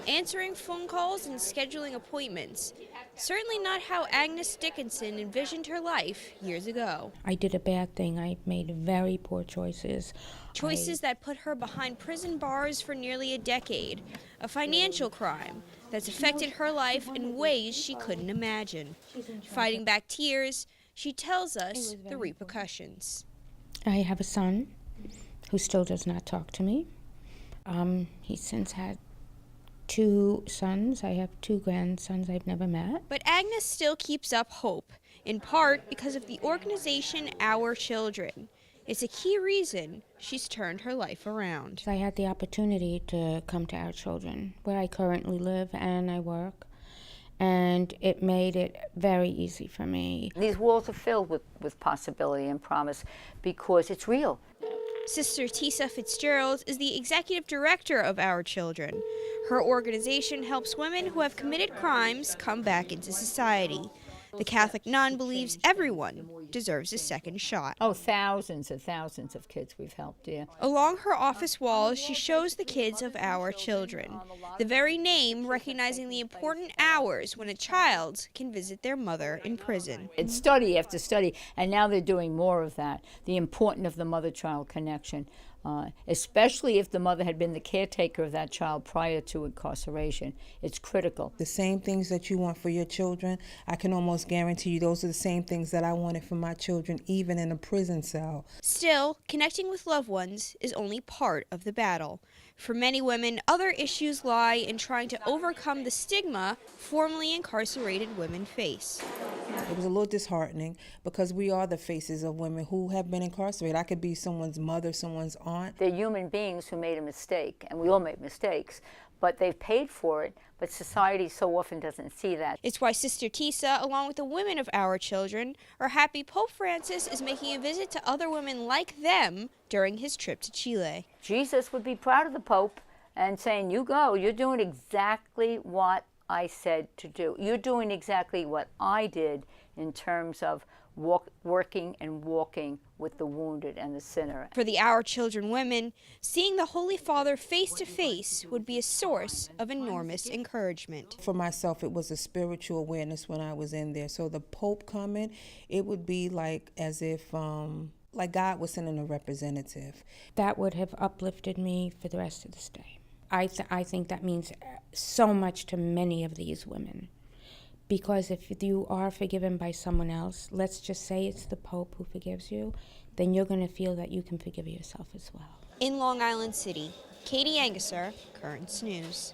answering phone calls and scheduling appointments. Certainly not how Agnes Dickinson envisioned her life years ago. I did a bad thing. I made very poor choices. Choices that put her behind prison bars for nearly a decade. A financial crime that's affected her life in ways she couldn't imagine. Fighting back tears, she tells us the repercussions. I have a son who still does not talk to me. He's since had 2 sons. I have 2 grandsons I've never met. But Agnes still keeps up hope, in part because of the organization Our Children. It's a key reason she's turned her life around. I had the opportunity to come to Our Children, where I currently live and I work, and it made it very easy for me. These walls are filled with possibility and promise because it's real. Sister Tisa Fitzgerald is the executive director of Our Children. Her organization helps women who have committed crimes come back into society. The Catholic nun believes everyone deserves a second shot. Oh, thousands and thousands of kids we've helped, yeah. Along her office walls, she shows the kids of Our Children, the very name recognizing the important hours when a child can visit their mother in prison. It's study after study, and now they're doing more of that, the importance of the mother-child connection. Especially if the mother had been the caretaker of that child prior to incarceration. It's critical. The same things that you want for your children, I can almost guarantee you those are the same things that I wanted for my children, even in a prison cell. Still, connecting with loved ones is only part of the battle. For many women, other issues lie in trying to overcome the stigma formerly incarcerated women face. It was a little disheartening because we are the faces of women who have been incarcerated. I could be someone's mother, someone's aunt. They're human beings who made a mistake, and we all make mistakes, but they've paid for it, but society so often doesn't see that. It's why Sister Tisa, along with the women of Our Children, are happy Pope Francis is making a visit to other women like them during his trip to Chile. Jesus would be proud of the Pope and saying, you go, you're doing exactly what I said to do. You're doing exactly what I did in terms of working and walking with the wounded and the sinner. For the Our Children women, seeing the Holy Father face to face would be a source of enormous encouragement. For myself, it was a spiritual awareness when I was in there. So the Pope coming, it would be like as if like God was sending a representative. That would have uplifted me for the rest of this day. I think that means so much to many of these women. Because if you are forgiven by someone else, let's just say it's the Pope who forgives you, then you're going to feel that you can forgive yourself as well. In Long Island City, Katie Engesser, Currents News.